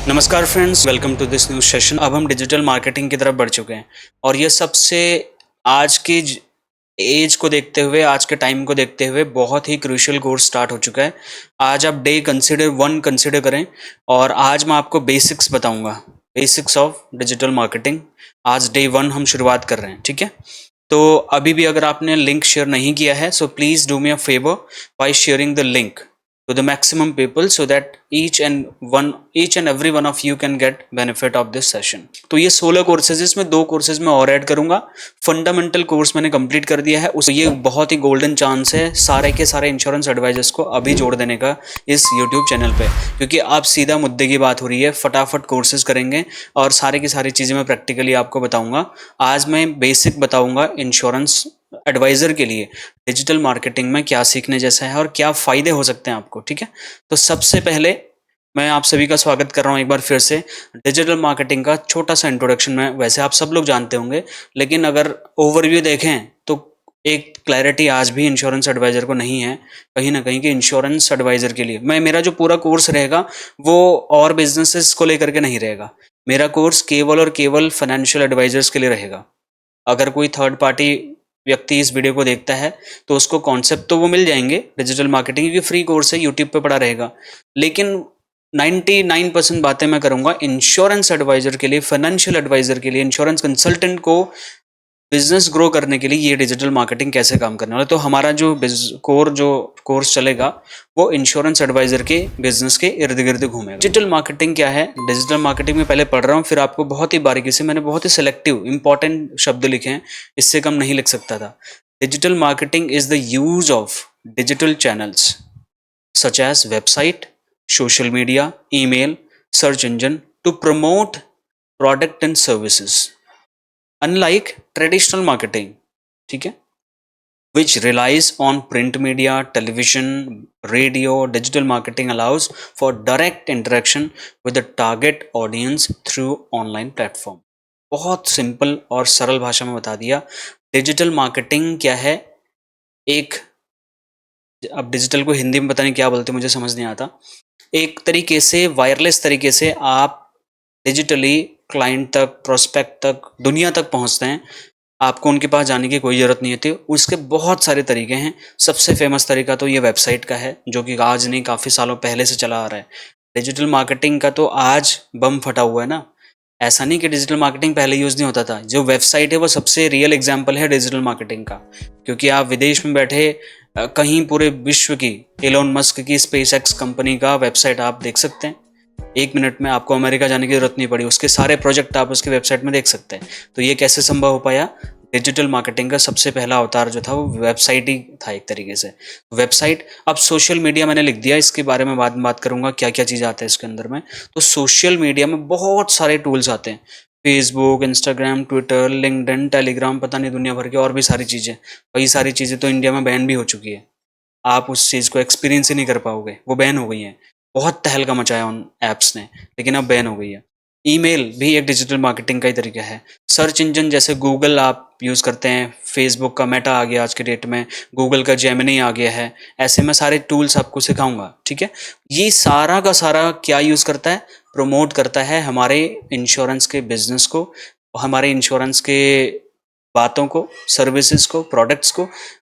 नमस्कार friends, welcome to this new session. अब हम डिजिटल मार्केटिंग की तरफ बढ़ चुके हैं और ये सबसे आज की एज को देखते हुए, आज के टाइम को देखते हुए बहुत ही क्रूशियल कोर्स स्टार्ट हो चुका है। आज आप डे कंसिडर 1 कंसिडर करें और आज मैं आपको बेसिक्स बताऊंगा, बेसिक्स ऑफ डिजिटल मार्केटिंग। आज डे 1 हम शुरुआत कर रहे हैं, ठीक है। तो अभी भी अगर आपने लिंक शेयर नहीं किया है, so please do me a favour by sharing the link to the maximum people so that each and every one of you can get benefit of this session। तो ये 16 कोर्सेज, इसमें 2 courses में और add करूंगा। Fundamental course मैंने complete कर दिया है, उस ये बहुत ही गोल्डन चांस है सारे के सारे इंश्योरेंस एडवाइजर्स को अभी जोड़ देने का इस यूट्यूब चैनल पे, क्योंकि आप सीधा मुद्दे की बात हो रही है। फटाफट कोर्सेज करेंगे और सारे की सारी चीज़ें मैं प्रैक्टिकली आपको बताऊंगा। आज मैं बेसिक बताऊंगा इंश्योरेंस एडवाइज़र के लिए डिजिटल मार्केटिंग में क्या सीखने जैसा है और क्या फ़ायदे हो सकते हैं आपको, ठीक है। तो सबसे पहले मैं आप सभी का स्वागत कर रहा हूँ एक बार फिर से। डिजिटल मार्केटिंग का छोटा सा इंट्रोडक्शन में, वैसे आप सब लोग जानते होंगे, लेकिन अगर ओवरव्यू देखें तो एक क्लैरिटी आज भी इंश्योरेंस एडवाइज़र को नहीं है कहीं ना कहीं, कि इंश्योरेंस एडवाइज़र के लिए मेरा जो पूरा कोर्स रहेगा वो और बिजनेसेस को लेकर के नहीं रहेगा। मेरा कोर्स केवल और केवल फाइनेंशियल एडवाइजर्स के लिए रहेगा। अगर कोई थर्ड पार्टी व्यक्ति इस वीडियो को देखता है तो उसको कॉन्सेप्ट तो वो मिल जाएंगे डिजिटल मार्केटिंग, क्योंकि फ्री कोर्स है, यूट्यूब पे पड़ा रहेगा। लेकिन 99% बातें मैं करूंगा इंश्योरेंस एडवाइजर के लिए, फाइनेंशियल एडवाइजर के लिए, इंश्योरेंस कंसल्टेंट को बिजनेस ग्रो करने के लिए ये डिजिटल मार्केटिंग कैसे काम करने वाला है। तो हमारा जो कोर्स चलेगा वो इंश्योरेंस एडवाइजर के बिजनेस के इर्द गिर्द घूमेगा। डिजिटल मार्केटिंग क्या है? डिजिटल मार्केटिंग में पहले पढ़ रहा हूँ, फिर आपको बहुत ही बारीकी से, मैंने बहुत ही सिलेक्टिव इंपॉर्टेंट शब्द लिखे हैं, इससे कम नहीं लिख सकता था। Digital marketing is the use of digital channels such as website, social media, email, search engine to promote product and services, unlike traditional marketing, ठीक है, which relies on print media, television, radio. Digital marketing allows for direct interaction with the target audience through online platform। बहुत simple और सरल भाषा में बता दिया। Digital marketing क्या है? एक, अब डिजिटल को हिंदी में पता नहीं क्या बोलते, मुझे समझ नहीं आता। एक तरीके से वायरलेस तरीके से आप डिजिटली क्लाइंट तक, प्रोस्पेक्ट तक, दुनिया तक पहुंचते हैं। आपको उनके पास जाने की कोई ज़रूरत नहीं होती। उसके बहुत सारे तरीके हैं। सबसे फेमस तरीका तो ये वेबसाइट का है, जो कि आज नहीं, काफ़ी सालों पहले से चला आ रहा है। डिजिटल मार्केटिंग का तो आज बम फटा हुआ है ना। ऐसा नहीं कि डिजिटल मार्केटिंग पहले यूज़ नहीं होता था। जो वेबसाइट है वो सबसे रियल एग्जाम्पल है डिजिटल मार्केटिंग का, क्योंकि आप विदेश में बैठे कहीं पूरे विश्व की एलोन मस्क की स्पेस एक्स कंपनी का वेबसाइट आप देख सकते हैं। 1 मिनट में आपको अमेरिका जाने की जरूरत नहीं पड़ी, उसके सारे प्रोजेक्ट आप उसके वेबसाइट में देख सकते हैं। तो ये कैसे संभव हो पाया? डिजिटल मार्केटिंग का सबसे पहला अवतार जो था वो वेबसाइट ही था एक तरीके से। वेबसाइट, अब सोशल मीडिया मैंने लिख दिया, इसके बारे में बाद में बात करूंगा क्या क्या चीज़ आता है इसके अंदर में। तो सोशल मीडिया में बहुत सारे टूल्स आते हैं, Facebook, Instagram, Twitter, LinkedIn, Telegram, पता नहीं दुनिया भर की और भी सारी चीज़ें। कई सारी चीज़ें तो इंडिया में बैन भी हो चुकी है, आप उस चीज़ को एक्सपीरियंस ही नहीं कर पाओगे, वो बैन हो गई हैं। बहुत तहलका मचाया उन ऐप्स ने, लेकिन अब बैन हो गई है। ईमेल भी एक डिजिटल मार्केटिंग का ही तरीका है। सर्च इंजन जैसे गूगल आप यूज़ करते हैं, फेसबुक का मेटा आ गया आज के डेट में, गूगल का जेमिनी आ गया है। ऐसे में सारे टूल्स आपको सिखाऊंगा, ठीक है। ये सारा का सारा क्या यूज़ करता है? प्रमोट करता है हमारे इंश्योरेंस के बिजनेस को, हमारे इंश्योरेंस के बातों को, सर्विसेज को, प्रोडक्ट्स को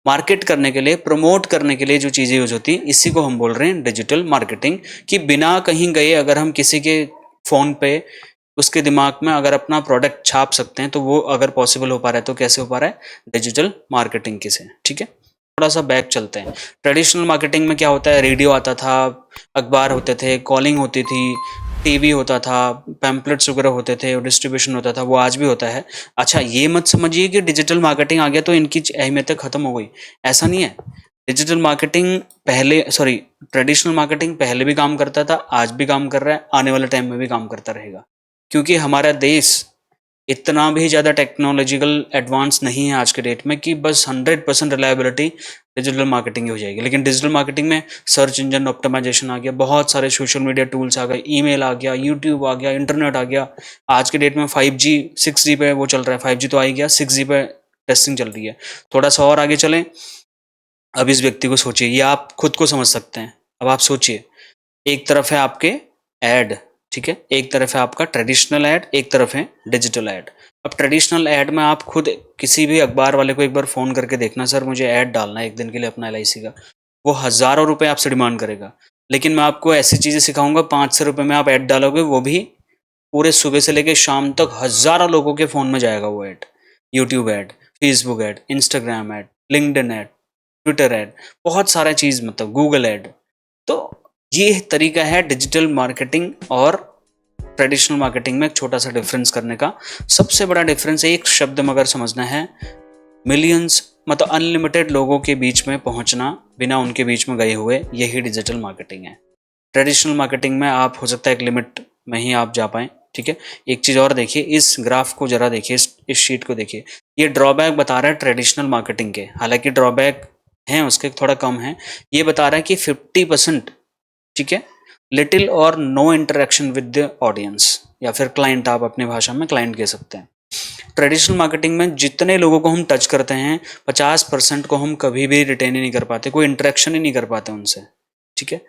मार्केट करने के लिए, प्रमोट करने के लिए जो चीज़ें यूज होती हैं, इसी को हम बोल रहे हैं डिजिटल मार्केटिंग। कि बिना कहीं गए अगर हम किसी के फ़ोन पे उसके दिमाग में अगर अपना प्रोडक्ट छाप सकते हैं, तो वो अगर पॉसिबल हो पा रहा है तो कैसे हो पा रहा है? डिजिटल मार्केटिंग के से, ठीक है। थोड़ा सा बैक चलते हैं। ट्रेडिशनल मार्केटिंग में क्या होता है? रेडियो आता था, अखबार होते थे, कॉलिंग होती थी, टीवी होता था, पैम्पलेट्स वगैरह होते थे और डिस्ट्रीब्यूशन होता था, वो आज भी होता है। अच्छा, ये मत समझिए कि डिजिटल मार्केटिंग आ गया तो इनकी अहमियत खत्म हो गई, ऐसा नहीं है। डिजिटल मार्केटिंग पहले, सॉरी, ट्रेडिशनल मार्केटिंग पहले भी काम करता था, आज भी काम कर रहा है, आने वाले टाइम में भी काम करता रहेगा, क्योंकि हमारा देश इतना भी ज़्यादा टेक्नोलॉजिकल एडवांस नहीं है आज के डेट में कि बस 100% रिलायबिलिटी डिजिटल मार्केटिंग ही हो जाएगी। लेकिन डिजिटल मार्केटिंग में सर्च इंजन ऑप्टिमाइजेशन आ गया, बहुत सारे सोशल मीडिया टूल्स आ गए, ईमेल आ गया, यूट्यूब आ गया, इंटरनेट आ गया। आज के डेट में 5G 6G पे वो चल रहा है, 5G तो आ ही गया, 6G पे टेस्टिंग चल रही है। थोड़ा सा और आगे चलें। अब इस व्यक्ति को सोचिए, ये आप खुद को समझ सकते हैं। अब आप सोचिए, एक तरफ है आपके एड, ठीक है। एक तरफ है आपका ट्रेडिशनल ऐड, एक तरफ है डिजिटल ऐड। अब ट्रेडिशनल ऐड में आप खुद किसी भी अखबार वाले को एक बार फ़ोन करके देखना, सर मुझे ऐड डालना है एक दिन के लिए अपना एलआईसी का, वो हज़ारों रुपए आपसे डिमांड करेगा। लेकिन मैं आपको ऐसी चीज़ें सिखाऊँगा, 500 रुपए में आप ऐड डालोगे, वो भी पूरे सुबह से लेके शाम तक हज़ारों लोगों के फ़ोन में जाएगा वो add. YouTube add, Facebook ad, Instagram add, LinkedIn add, Twitter add, बहुत सारा चीज़, मतलब गूगल ऐड। तो ये तरीका है डिजिटल मार्केटिंग और ट्रेडिशनल मार्केटिंग में एक छोटा सा डिफरेंस करने का। सबसे बड़ा डिफरेंस एक शब्द में अगर समझना है, मिलियंस, मतलब अनलिमिटेड लोगों के बीच में पहुंचना बिना उनके बीच में गए हुए, यही डिजिटल मार्केटिंग है। ट्रेडिशनल मार्केटिंग में आप हो सकता है एक लिमिट में ही आप जा पाएँ, ठीक है। एक चीज़ और देखिए, इस ग्राफ को जरा देखिए, इस शीट को देखिए, ये ड्रॉबैक बता रहा है ट्रेडिशनल मार्केटिंग के, हालांकि ड्रॉबैक हैं उसके थोड़ा कम है। ये बता रहा है कि 50%, ठीक है, लिटिल और no interaction with the audience, या फिर क्लाइंट, आप अपने भाषा में क्लाइंट कह सकते हैं। ट्रेडिशनल मार्केटिंग में जितने लोगों को हम टच करते हैं, 50% को हम कभी भी रिटेन ही नहीं कर पाते, कोई इंटरेक्शन ही नहीं कर पाते उनसे, ठीक है।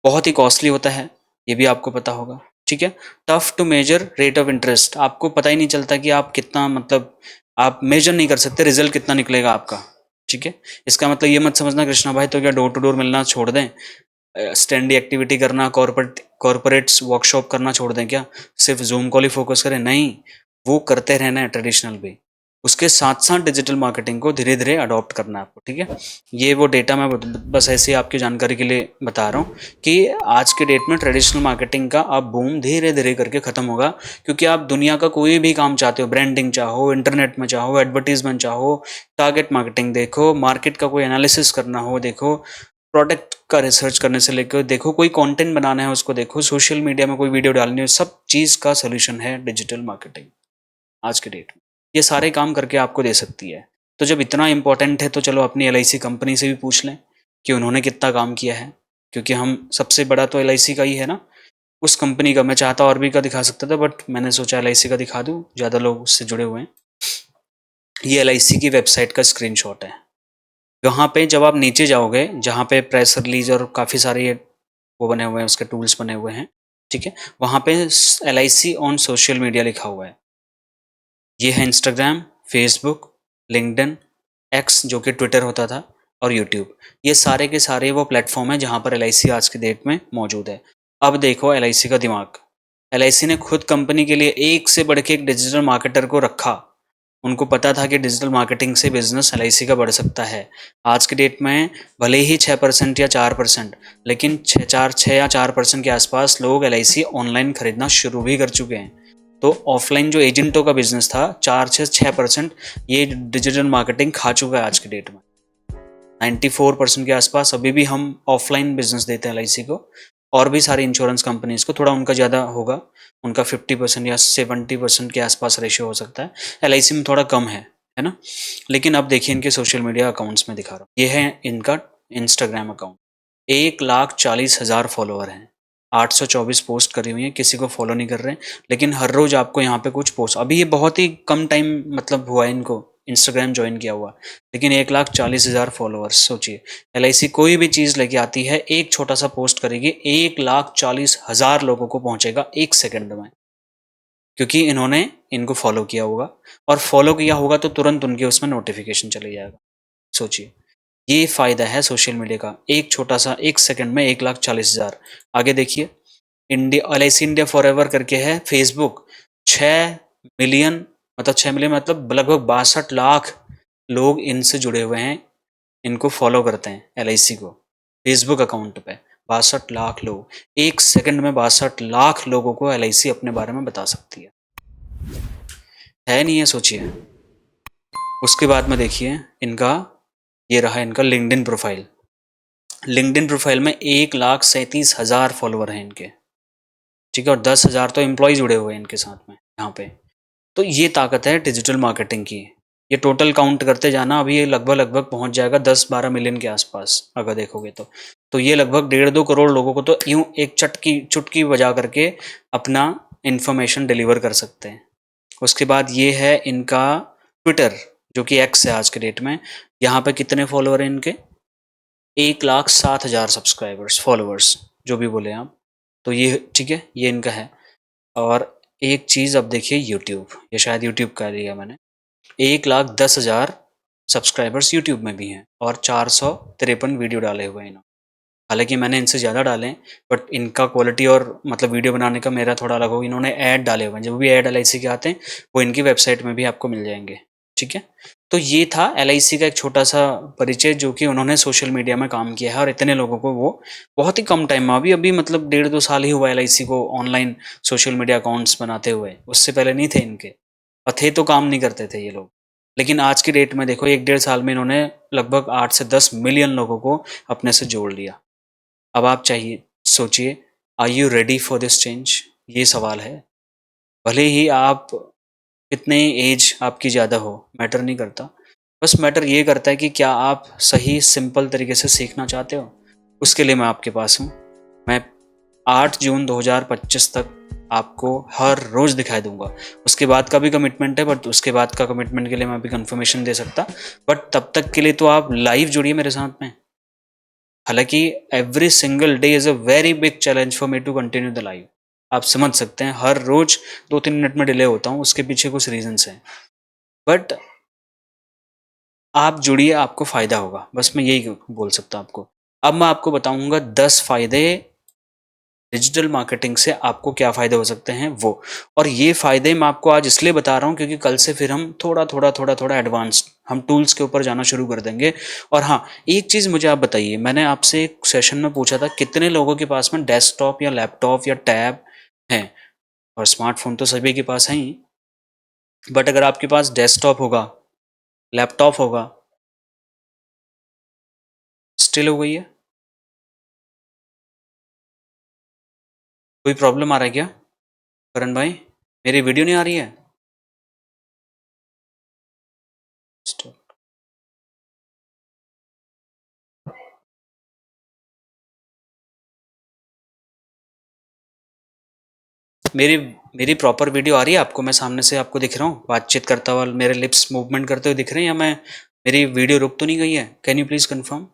बहुत ही कॉस्टली होता है, ये भी आपको पता होगा, ठीक है। Tough to measure rate of interest, आपको पता ही नहीं चलता कि आप कितना, मतलब आप मेजर नहीं कर सकते रिजल्ट कितना निकलेगा आपका, ठीक है। इसका मतलब ये मत समझना कृष्णा भाई तो क्या डोर टू डोर मिलना छोड़ दें, स्टैंडी एक्टिविटी करना, कॉर्पोरेट्स वर्कशॉप करना छोड़ दें क्या, सिर्फ जूम कॉल ही फोकस करें? नहीं, वो करते रहना है ट्रेडिशनल भी, उसके साथ साथ डिजिटल मार्केटिंग को धीरे धीरे अडॉप्ट करना है आपको, ठीक है। ये वो डेटा मैं बस ऐसे ही आपकी जानकारी के लिए बता रहा हूँ कि आज के डेट में ट्रेडिशनल मार्केटिंग का अब बूम धीरे धीरे करके ख़त्म होगा, क्योंकि आप दुनिया का कोई भी काम चाहते हो, ब्रांडिंग चाहो, इंटरनेट में चाहो, एडवर्टीजमेंट चाहो, टारगेट मार्केटिंग देखो, मार्केट का कोई एनालिसिस करना हो देखो, प्रोडक्ट का रिसर्च करने से लेकर देखो, कोई कंटेंट बनाना है उसको देखो, सोशल मीडिया में कोई वीडियो डालनी हो, सब चीज़ का सोल्यूशन है डिजिटल मार्केटिंग आज के डेट में। ये सारे काम करके आपको दे सकती है। तो जब इतना इंपॉर्टेंट है तो चलो अपनी एलआईसी कंपनी से भी पूछ लें कि उन्होंने कितना काम किया है, क्योंकि हम सबसे बड़ा तो एलआईसी का ही है ना। उस कंपनी का मैं चाहता और भी का दिखा सकता था, बट मैंने सोचा एलआईसी का दिखा दूँ, ज़्यादा लोग उससे जुड़े हुए हैं। ये एलआईसी की वेबसाइट का स्क्रीनशॉट है। वहाँ पे जब आप नीचे जाओगे, जहाँ पे प्रेस रिलीज और काफ़ी सारे वो बने हुए हैं, उसके टूल्स बने हुए हैं, ठीक है, वहाँ पे एलआईसी ऑन सोशल मीडिया लिखा हुआ है। ये है इंस्टाग्राम, फेसबुक, लिंक्डइन, एक्स जो कि ट्विटर होता था, और यूट्यूब। ये सारे के सारे वो प्लेटफॉर्म हैं जहाँ पर एलआईसी आज की डेट में मौजूद है। अब देखो एलआईसी का दिमाग, एलआईसी ने खुद कंपनी के लिए एक से बढ़ के एक डिजिटल मार्केटर को रखा। उनको पता था कि डिजिटल मार्केटिंग से बिजनेस एलआईसी का बढ़ सकता है। आज के डेट में भले ही 6% या 4%, लेकिन 6 या 4% के आसपास लोग एलआईसी ऑनलाइन खरीदना शुरू भी कर चुके हैं। तो ऑफलाइन जो एजेंटों का बिजनेस था, 4 से 6%, ये डिजिटल मार्केटिंग खा चुका है आज के डेट में। 94% के आसपास अभी भी हम ऑफलाइन बिजनेस देते हैं एलआईसी को, और भी सारी इंश्योरेंस कंपनीज को, थोड़ा उनका ज़्यादा होगा, उनका 50% या 70% के आसपास रेशियो हो सकता है, एलआईसी में थोड़ा कम है ना। लेकिन अब देखिए इनके सोशल मीडिया अकाउंट्स में दिखा रहा हूँ, ये है इनका इंस्टाग्राम अकाउंट, 1,40,000 फॉलोअर हैं, 824 पोस्ट करी हुई हैं, किसी को फॉलो नहीं कर रहे हैं, लेकिन हर रोज आपको यहाँ पे कुछ पोस्ट, अभी ये बहुत ही कम टाइम मतलब हुआ है इनको इंस्टाग्राम ज्वाइन किया हुआ, लेकिन 1,40,000 फॉलोअर्स। सोचिए एलआईसी कोई भी चीज़ लेके आती है, एक छोटा सा पोस्ट करेगी, 1,40,000 लोगों को पहुंचेगा एक सेकंड में, क्योंकि इन्होंने इनको फॉलो किया होगा, और फॉलो किया होगा तो तुरंत उनके उसमें नोटिफिकेशन चले जाएगा। सोचिए ये फ़ायदा है सोशल मीडिया का, एक छोटा सा, एक सेकंड में 1,40,000। आगे देखिए, इंडिया, एलआईसी इंडिया फॉरएवर करके है, फेसबुक 6 मिलियन, मतलब 6 मिलियन मतलब लगभग 62 लाख लोग इनसे जुड़े हुए हैं, इनको फॉलो करते हैं एलआईसी को फेसबुक अकाउंट पे। 62 लाख लोग, एक सेकंड में 62 लाख लोगों को एलआईसी अपने बारे में बता सकती है नहीं है? सोचिए। उसके बाद में देखिए इनका, ये रहा इनका लिंक्डइन प्रोफाइल। लिंक्डइन प्रोफाइल में 1,37,000 फॉलोअर हैं इनके, ठीक है, और 10,000 तो एम्प्लॉय जुड़े हुए हैं इनके साथ में यहाँ पे। तो ये ताकत है डिजिटल मार्केटिंग की। ये टोटल काउंट करते जाना, अभी ये लगभग लगभग पहुँच जाएगा 10-12 मिलियन के आसपास अगर देखोगे तो ये लगभग 1.5-2 करोड़ लोगों को तो यूँ एक चुटकी बजा करके अपना इंफॉर्मेशन डिलीवर कर सकते हैं। उसके बाद ये है इनका ट्विटर, जो कि एक्स है आज के डेट में। यहाँ पे कितने फॉलोअर हैं इनके? 1,07,000 सब्सक्राइबर्स, फॉलोअर्स, जो भी बोले आप। तो ये ठीक है, ये इनका है। और एक चीज़ अब देखिए यूट्यूब, ये शायद यूट्यूब का लिया मैंने, 1,10,000 सब्सक्राइबर्स यूट्यूब में भी हैं और 453 वीडियो डाले हुए हैं इन्होंने। हालाँकि मैंने इनसे ज़्यादा डाले हैं, बट इनका क्वालिटी और मतलब वीडियो बनाने का मेरा थोड़ा अलग होगा। इन्होंने ऐड डाले हुए हैं, जो भी ऐड एलआईसी के आते हैं वो इनकी वेबसाइट में भी आपको मिल जाएंगे, ठीक है। तो ये था एलआईसी का एक छोटा सा परिचय, जो कि उन्होंने सोशल मीडिया में काम किया है और इतने लोगों को वो बहुत ही कम टाइम में, अभी मतलब 1.5-2 साल ही हुआ एलआईसी को ऑनलाइन सोशल मीडिया अकाउंट्स बनाते हुए, उससे पहले नहीं थे इनके, और थे तो काम नहीं करते थे ये लोग। लेकिन आज की डेट में देखो 1-1.5 साल में इन्होंने लगभग 8 से 10 मिलियन लोगों को अपने से जोड़ लिया। अब आप चाहिए सोचिए, are you ready for this change? ये सवाल है। भले ही आप कितने एज आपकी ज़्यादा हो, मैटर नहीं करता। बस मैटर ये करता है कि क्या आप सही सिंपल तरीके से सीखना चाहते हो। उसके लिए मैं आपके पास हूँ। मैं 8 जून 2025 तक आपको हर रोज़ दिखाई दूंगा। उसके बाद का भी कमिटमेंट है, बट उसके बाद का कमिटमेंट के लिए मैं अभी कंफर्मेशन दे सकता, बट तब तक के लिए तो आप लाइव जुड़िए मेरे साथ में। हालांकि every single day is a very big challenge for me to continue the live. आप समझ सकते हैं, हर रोज 2-3 मिनट में डिले होता हूँ, उसके पीछे कुछ रीजंस हैं, बट आप जुड़िए, आपको फ़ायदा होगा। बस मैं यही बोल सकता हूँ आपको। अब मैं आपको बताऊंगा 10 फ़ायदे डिजिटल मार्केटिंग से, आपको क्या फ़ायदे हो सकते हैं वो। और ये फ़ायदे मैं आपको आज इसलिए बता रहा हूँ क्योंकि कल से फिर हम थोड़ा एडवांस हम टूल्स के ऊपर जाना शुरू कर देंगे। और हाँ, एक चीज़ मुझे आप बताइए, मैंने आपसे एक सेशन में पूछा था कितने लोगों के पास में डेस्कटॉप या लैपटॉप या टैब है, और स्मार्टफोन तो सभी के पास है ही, बट अगर आपके पास डेस्कटॉप होगा, लैपटॉप होगा, स्टिल हो गई है, कोई प्रॉब्लम आ रहा है क्या करण भाई? मेरी वीडियो नहीं आ रही है? Stop. मेरी मेरी प्रॉपर वीडियो आ रही है आपको? मैं सामने से आपको दिख रहा हूँ बातचीत करता हुआ, मेरे लिप्स मूवमेंट करते हुए दिख रहे हैं, या मैं मेरी वीडियो रुक तो नहीं गई है? Can you please confirm?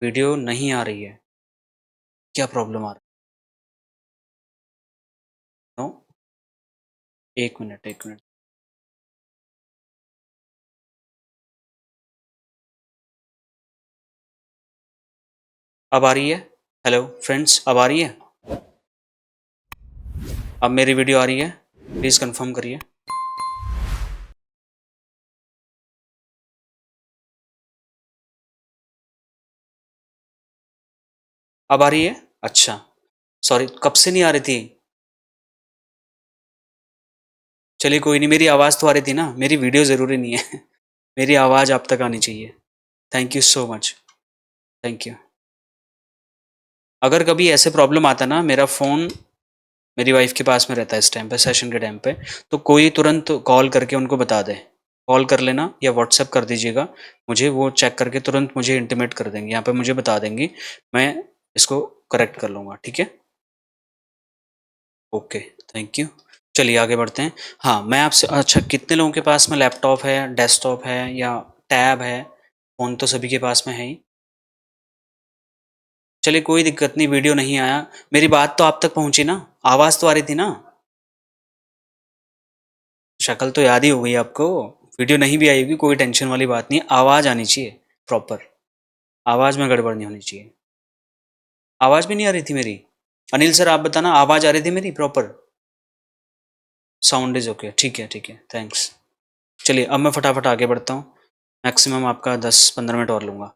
Video नहीं आ रही है, क्या प्रॉब्लम आ रहा है? नो, एक मिनट एक मिनट। अब आ रही है? हेलो फ्रेंड्स, अब आ रही है? अब मेरी वीडियो आ रही है? प्लीज कंफर्म करिए। अब आ रही है? अच्छा, सॉरी, कब से नहीं आ रही थी? चलिए कोई नहीं, मेरी आवाज़ तो आ रही थी ना, मेरी वीडियो ज़रूरी नहीं है। मेरी आवाज़ आप तक आनी चाहिए। Thank you so much, thank you. अगर कभी ऐसे प्रॉब्लम आता ना, मेरा फ़ोन मेरी वाइफ के पास में रहता है इस टाइम पे, सेशन के टाइम पे, तो कोई तुरंत कॉल करके उनको बता दे। कॉल कर लेना या व्हाट्सएप कर दीजिएगा मुझे, वो चेक करके तुरंत मुझे इंटीमेट कर देंगे, यहाँ पे मुझे बता देंगी, मैं इसको करेक्ट कर लूँगा, ठीक है? Okay, thank you. चलिए आगे बढ़ते हैं। हाँ, मैं आपसे, अच्छा कितने लोगों के पास में लैपटॉप है, डेस्कटॉप है या टैब है? फ़ोन तो सभी के पास में है ही। चलिए कोई दिक्कत नहीं, वीडियो नहीं आया, मेरी बात तो आप तक पहुँची ना, आवाज़ तो आ रही थी ना? शक्ल तो याद ही हो गई आपको, वीडियो नहीं भी आई होगी, कोई टेंशन वाली बात नहीं, आवाज़ आनी चाहिए प्रॉपर, आवाज़ में गड़बड़ नहीं होनी चाहिए। आवाज़ भी नहीं आ रही थी मेरी? अनिल सर आप बताना, आवाज़ आ रही थी मेरी प्रॉपर? साउंड इज़ ओके, ठीक है, थैंक्स। चलिए अब मैं फटाफट आगे बढ़ता हूँ, मैक्सिमम आपका 10-15 मिनट और लूँगा।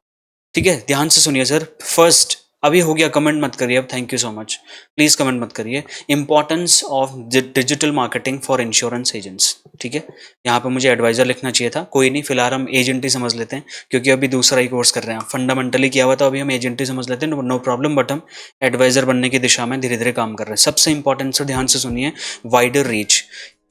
ठीक है, ध्यान से सुनिए सर। फर्स्ट, अभी हो गया, कमेंट मत करिए अब, thank you so much. Please comment मत करिए। Importance of digital marketing for insurance agents, ठीक है? यहाँ पे मुझे एडवाइज़र लिखना चाहिए था, कोई नहीं, फिलहाल हम एजेंट ही समझ लेते हैं, क्योंकि अभी दूसरा ही कोर्स कर रहे हैं। फंडामेंटली किया हुआ था, अभी हम एजेंट ही समझ लेते हैं, नो प्रॉब्लम, बट हम एडवाइज़र बनने की दिशा में धीरे धीरे काम कर रहे हैं। सबसे इंपॉर्टेंट सर ध्यान से सुनिए, वाइडर रीच।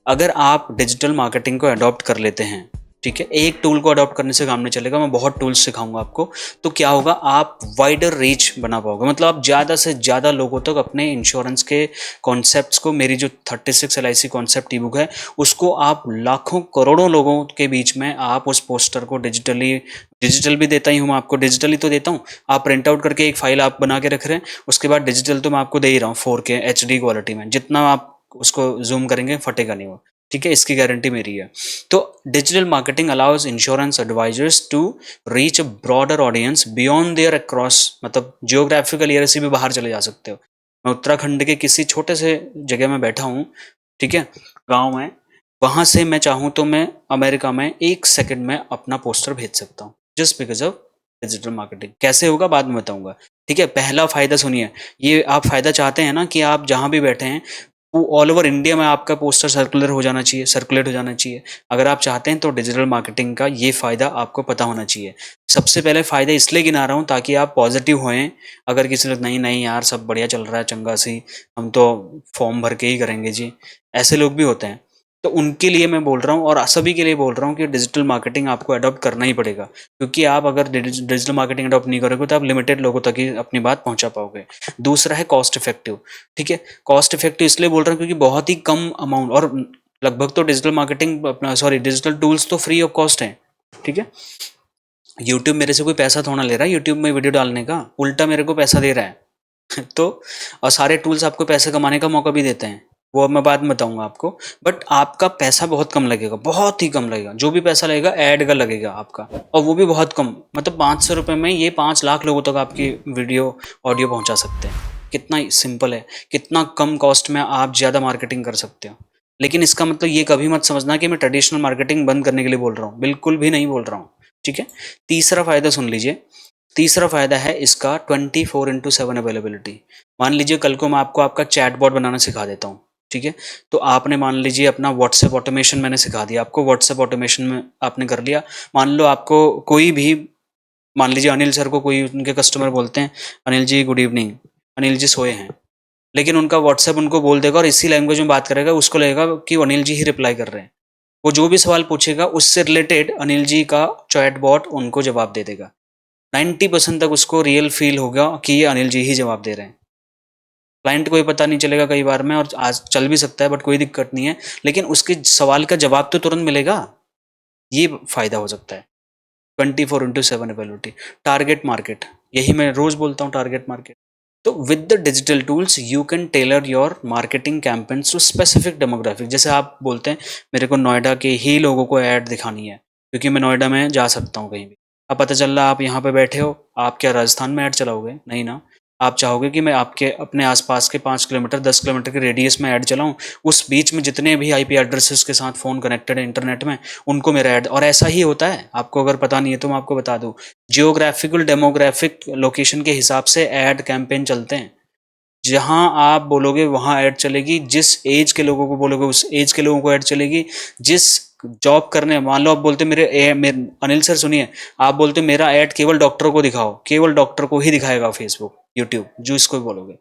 अगर आप डिजिटल मार्केटिंग को अडॉप्ट कर लेते हैं ठीक है, एक टूल को अडॉप्ट करने से काम नहीं चलेगा, मैं बहुत टूल्स सिखाऊंगा आपको। तो क्या होगा, आप वाइडर रीच बना पाओगे, मतलब आप ज़्यादा से ज़्यादा लोगों तक अपने इंश्योरेंस के कॉन्सेप्ट्स को, मेरी जो 36 LIC कॉन्सेप्ट ई बुक है उसको आप लाखों करोड़ों लोगों के बीच में आप उस पोस्टर को डिजिटल भी देता ही हूँ मैं आपको, डिजिटली तो देता हूँ, आप प्रिंट आउट करके एक फाइल आप बना के रख रहे हैं, उसके बाद डिजिटल तो मैं आपको दे ही रहा हूँ 4K HD क्वालिटी में, जितना आप उसको जूम करेंगे फटेगा नहीं वो, ठीक है, इसकी गारंटी मेरी है। तो digital marketing allows insurance advisors to reach a broader audience beyond their across, मतलब जियोग्राफिकल एरिया से भी बाहर चले जा सकते हो। मैं उत्तराखंड के किसी छोटे से जगह में बैठा हूँ, ठीक है, गांव में, वहां से मैं चाहूँ तो मैं अमेरिका में 1 सेकंड में अपना पोस्टर भेज सकता हूँ, just because of digital marketing. कैसे होगा बाद में बताऊंगा, ठीक है। पहला फायदा सुनिए, ये आप फायदा चाहते हैं ना कि आप जहां भी बैठे हैं वो ऑल ओवर इंडिया में आपका पोस्टर सर्कुलेट हो जाना चाहिए। अगर आप चाहते हैं तो डिजिटल मार्केटिंग का ये फ़ायदा आपको पता होना चाहिए। सबसे पहले फ़ायदा इसलिए गिना रहा हूँ ताकि आप पॉजिटिव होएं। अगर किसी ने नहीं नहीं यार सब बढ़िया चल रहा है चंगा सी, हम तो फॉर्म भर के ही करेंगे जी, ऐसे लोग भी होते हैं, तो उनके लिए मैं बोल रहा हूँ और सभी के लिए बोल रहा हूँ कि डिजिटल मार्केटिंग आपको अडॉप्ट करना ही पड़ेगा, क्योंकि आप अगर डिजिटल मार्केटिंग अडॉप्ट नहीं करोगे तो आप लिमिटेड लोगों तक ही अपनी बात पहुंचा पाओगे। दूसरा है कॉस्ट इफेक्टिव, ठीक है। कॉस्ट इफेक्टिव इसलिए बोल रहा हूँ क्योंकि बहुत ही कम अमाउंट, और लगभग तो डिजिटल मार्केटिंग अपना डिजिटल टूल्स तो फ्री ऑफ कॉस्ट है, ठीक है। यूट्यूब मेरे से कोई पैसा थोड़ा ले रहा है यूट्यूब में वीडियो डालने का, उल्टा मेरे को पैसा दे रहा है तो और सारे टूल्स आपको पैसे कमाने का मौका भी देते हैं, वो अब मैं बाद में बताऊंगा आपको। बट आपका पैसा बहुत कम लगेगा, बहुत ही कम लगेगा, जो भी पैसा लगेगा ऐड का लगेगा आपका, और वो भी बहुत कम, मतलब 500 रुपये में ये 5 लाख लोगों तक आपकी वीडियो ऑडियो पहुंचा सकते हैं। कितना सिंपल है, कितना कम कॉस्ट में आप ज़्यादा मार्केटिंग कर सकते हो। लेकिन इसका मतलब ये कभी मत समझना कि मैं ट्रेडिशनल मार्केटिंग बंद करने के लिए बोल रहा हूँ, बिल्कुल भी नहीं बोल रहा हूँ, ठीक है। तीसरा फायदा सुन लीजिए, तीसरा फायदा है इसका 24/7 अवेलेबिलिटी। मान लीजिए कल को मैं आपको आपका चैटबॉट बनाना सिखा देता हूँ, ठीक है, तो आपने मान लीजिए अपना व्हाट्सएप ऑटोमेशन मैंने सिखा दिया आपको, व्हाट्सएप ऑटोमेशन में आपने कर लिया, मान लो आपको कोई भी, मान लीजिए अनिल सर को कोई उनके कस्टमर बोलते हैं, अनिल जी गुड इवनिंग, अनिल जी सोए हैं, लेकिन उनका व्हाट्सएप उनको बोल देगा और इसी लैंग्वेज में बात करेगा, उसको लगेगा कि अनिल जी ही रिप्लाई कर रहे हैं। वो जो भी सवाल पूछेगा उससे रिलेटेड अनिल जी का चैट बॉट उनको जवाब दे देगा। 90% तक उसको रियल फील होगा कि ये अनिल जी ही जवाब दे रहे हैं। क्लाइंट को ये पता नहीं चलेगा कई बार में, और आज चल भी सकता है बट कोई दिक्कत नहीं है, लेकिन उसके सवाल का जवाब तो तुरंत मिलेगा। ये फायदा हो सकता है 24/7 अवेलेबिलिटी। टारगेट मार्केट, यही मैं रोज बोलता हूँ, टारगेट मार्केट। तो with the digital tools you can tailor your marketing campaigns to specific demographic. जैसे आप बोलते हैं मेरे को नोएडा के ही लोगों को ऐड दिखानी है, क्योंकि मैं नोएडा में जा सकता हूँ कहीं भी। अब पता चल रहा आप यहाँ पे बैठे हो, आप क्या राजस्थान में ऐड चलाओगे? नहीं ना, आप चाहोगे कि मैं आपके अपने आसपास के 5 किलोमीटर 10 किलोमीटर के रेडियस में ऐड चलाऊं, उस बीच में जितने भी IP एड्रेसेस के साथ फ़ोन कनेक्टेड है इंटरनेट में, उनको मेरा ऐड। और ऐसा ही होता है, आपको अगर पता नहीं है तो मैं आपको बता दूं, जियोग्राफिकल डेमोग्राफिक लोकेशन के हिसाब से ऐड कैंपेन चलते हैं। जहां आप बोलोगे वहां ऐड चलेगी, जिस एज के लोगों को बोलोगे उस एज के लोगों को ऐड चलेगी, जिस जॉब करने, मान लो आप बोलते मेरे अनिल सर सुनिए, आप बोलते मेरा ऐड केवल डॉक्टरों को दिखाओ, केवल डॉक्टर को ही दिखाएगा फेसबुक यूट्यूब, जो इसको भी बोलोगे।